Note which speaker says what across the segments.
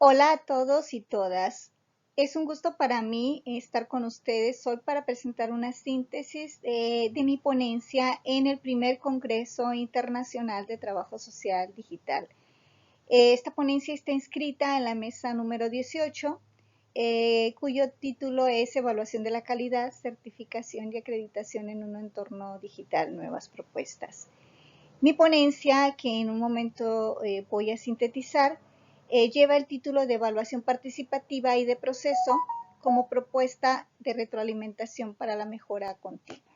Speaker 1: Hola a todos y todas. Es un gusto para mí estar con ustedes hoy para presentar una síntesis de mi ponencia en el primer Congreso Internacional de Trabajo Social Digital. Esta ponencia está inscrita en la mesa número 18, cuyo título es Evaluación de la calidad, certificación y acreditación en un entorno digital, nuevas propuestas. Mi ponencia, que en un momento voy a sintetizar, lleva el título de Evaluación Participativa y de Proceso como propuesta de retroalimentación para la mejora continua.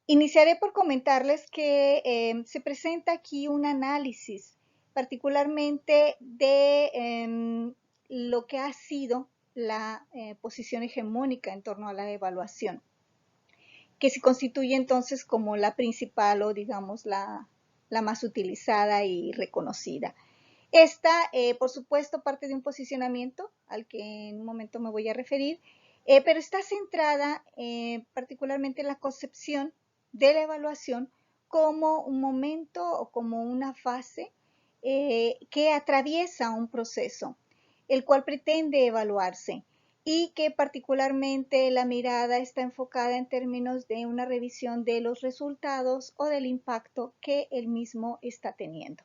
Speaker 1: Iniciaré por comentarles que se presenta aquí un análisis, particularmente de lo que ha sido la posición hegemónica en torno a la evaluación, que se constituye entonces como la principal o digamos la más utilizada y reconocida. Esta, por supuesto, parte de un posicionamiento al que en un momento me voy a referir, pero está centrada particularmente en la concepción de la evaluación como un momento o como una fase que atraviesa un proceso, el cual pretende evaluarse y que particularmente la mirada está enfocada en términos de una revisión de los resultados o del impacto que el mismo está teniendo.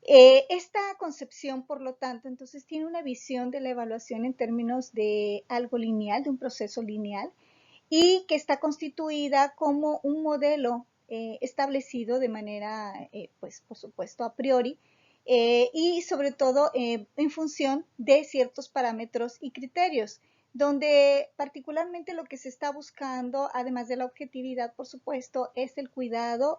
Speaker 1: Esta concepción, por lo tanto, entonces tiene una visión de la evaluación en términos de algo lineal, de un proceso lineal, y que está constituida como un modelo establecido de manera, pues, por supuesto, a priori, y sobre todo en función de ciertos parámetros y criterios, donde particularmente lo que se está buscando, además de la objetividad, por supuesto, es el cuidado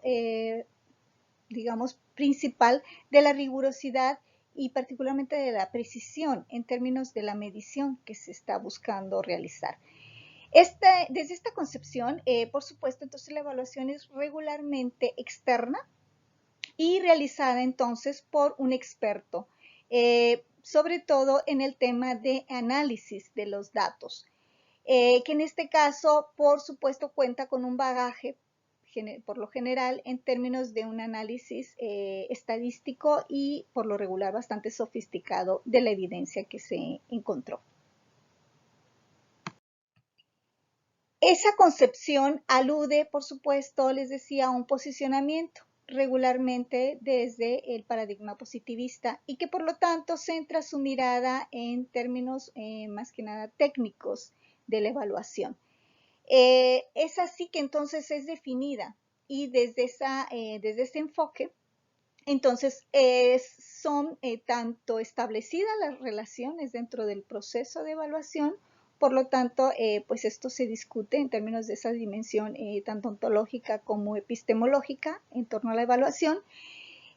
Speaker 1: digamos, principal de la rigurosidad y particularmente de la precisión en términos de la medición que se está buscando realizar. Desde esta concepción, por supuesto, entonces la evaluación es regularmente externa y realizada entonces por un experto, sobre todo en el tema de análisis de los datos, que en este caso, por supuesto, cuenta con un bagaje por lo general en términos de un análisis estadístico y por lo regular bastante sofisticado de la evidencia que se encontró. Esa concepción alude, por supuesto, les decía, a un posicionamiento regularmente desde el paradigma positivista y que por lo tanto centra su mirada en términos más que nada técnicos de la evaluación. Es así que entonces es definida y desde ese enfoque, entonces son tanto establecidas las relaciones dentro del proceso de evaluación, por lo tanto, pues esto se discute en términos de esa dimensión tanto ontológica como epistemológica en torno a la evaluación,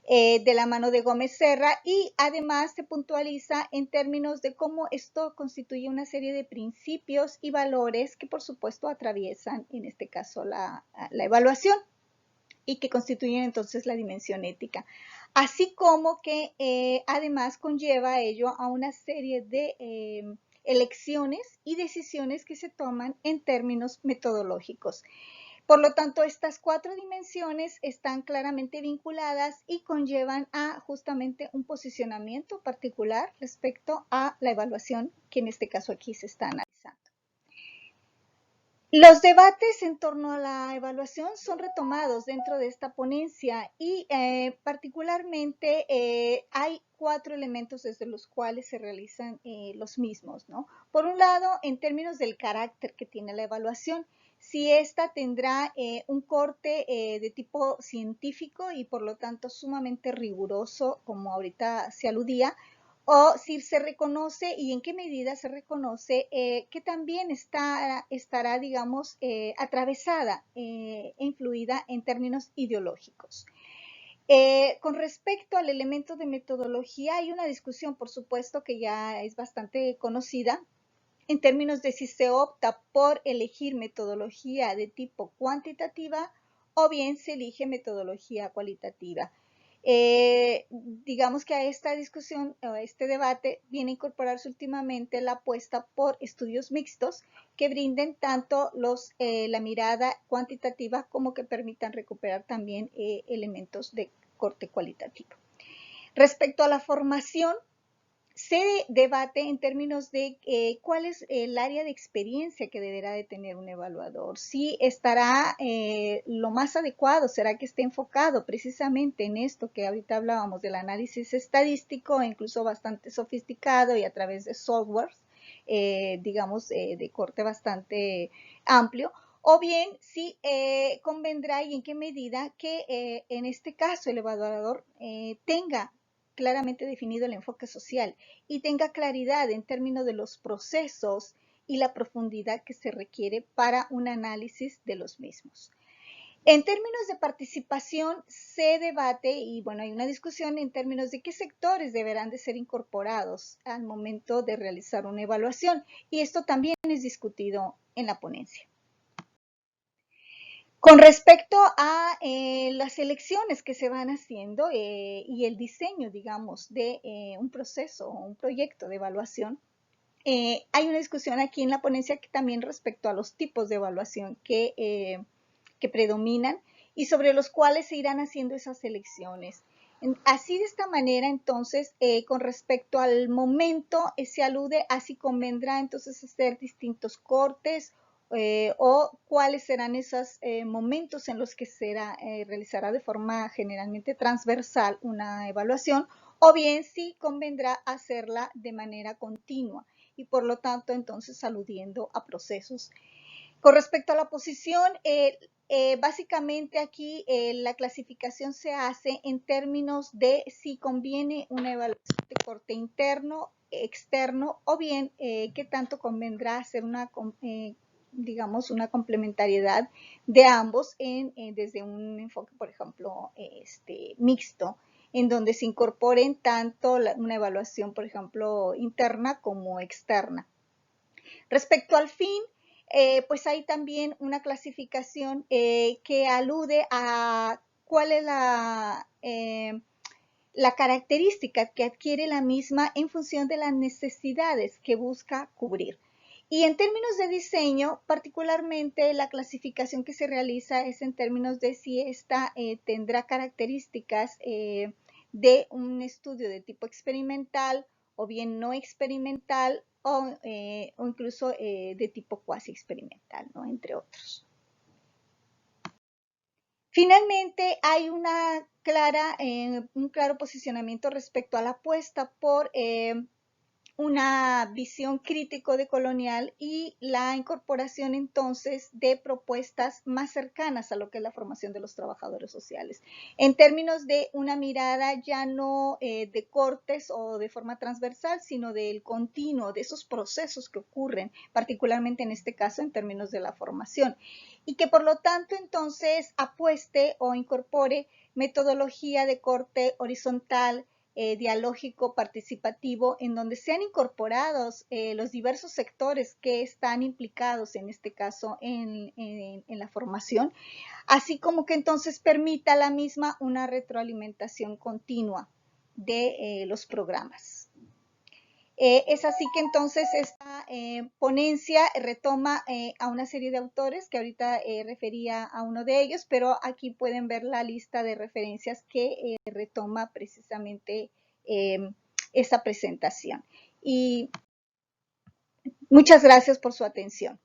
Speaker 1: de la mano de Gómez Serra, y además se puntualiza en términos de cómo esto constituye una serie de principios y valores que por supuesto atraviesan en este caso la evaluación y que constituyen entonces la dimensión ética, así como que además conlleva ello a una serie de elecciones y decisiones que se toman en términos metodológicos. Por lo tanto, estas cuatro dimensiones están claramente vinculadas y conllevan a justamente un posicionamiento particular respecto a la evaluación que en este caso aquí se está analizando. Los debates en torno a la evaluación son retomados dentro de esta ponencia y particularmente hay cuatro elementos desde los cuales se realizan los mismos, ¿no? Por un lado, en términos del carácter que tiene la evaluación, si ésta tendrá un corte de tipo científico y por lo tanto sumamente riguroso, como ahorita se aludía, o si se reconoce y en qué medida se reconoce que también estará digamos, atravesada e influida en términos ideológicos. Con respecto al elemento de metodología, hay una discusión, por supuesto, que ya es bastante conocida, en términos de si se opta por elegir metodología de tipo cuantitativa o bien se elige metodología cualitativa. Digamos que a esta discusión, a este debate, viene a incorporarse últimamente la apuesta por estudios mixtos que brinden tanto la mirada cuantitativa como que permitan recuperar también elementos de corte cualitativo. Respecto a la formación, se debate en términos de cuál es el área de experiencia que deberá de tener un evaluador. Si estará lo más adecuado, será que esté enfocado precisamente en esto que ahorita hablábamos del análisis estadístico, incluso bastante sofisticado y a través de softwares, digamos, de corte bastante amplio, o bien si convendrá y en qué medida que en este caso el evaluador tenga claramente definido el enfoque social y tenga claridad en términos de los procesos y la profundidad que se requiere para un análisis de los mismos. En términos de participación se debate y bueno, hay una discusión en términos de qué sectores deberán de ser incorporados al momento de realizar una evaluación y esto también es discutido en la ponencia. Con respecto a las elecciones que se van haciendo y el diseño, digamos, de un proceso o un proyecto de evaluación, hay una discusión aquí en la ponencia que también respecto a los tipos de evaluación que predominan y sobre los cuales se irán haciendo esas elecciones. Así de esta manera, entonces, con respecto al momento, se alude a si convendrá entonces hacer distintos cortes o cuáles serán esos momentos en los que se realizará de forma generalmente transversal una evaluación, o bien si convendrá hacerla de manera continua y por lo tanto entonces aludiendo a procesos. Con respecto a la posición, básicamente aquí la clasificación se hace en términos de si conviene una evaluación de corte interno, externo o bien qué tanto convendrá hacer una digamos, una complementariedad de ambos desde un enfoque, por ejemplo, mixto, en donde se incorporen tanto una evaluación, por ejemplo, interna como externa. Respecto al fin, pues hay también una clasificación que alude a cuál es la característica que adquiere la misma en función de las necesidades que busca cubrir. Y en términos de diseño, particularmente la clasificación que se realiza es en términos de si esta tendrá características de un estudio de tipo experimental o bien no experimental o incluso de tipo cuasi experimental, ¿no? Entre otros. Finalmente, hay un claro posicionamiento respecto a la apuesta por una visión crítico decolonial y la incorporación entonces de propuestas más cercanas a lo que es la formación de los trabajadores sociales. En términos de una mirada ya no de cortes o de forma transversal, sino del continuo, de esos procesos que ocurren, particularmente en este caso en términos de la formación. Y que por lo tanto entonces apueste o incorpore metodología de corte horizontal, dialógico participativo, en donde sean incorporados los diversos sectores que están implicados, en este caso, en la formación, así como que entonces permita a la misma una retroalimentación continua de los programas. Es así que entonces esta ponencia retoma a una serie de autores que ahorita refería a uno de ellos, pero aquí pueden ver la lista de referencias que retoma precisamente esa presentación. Y muchas gracias por su atención.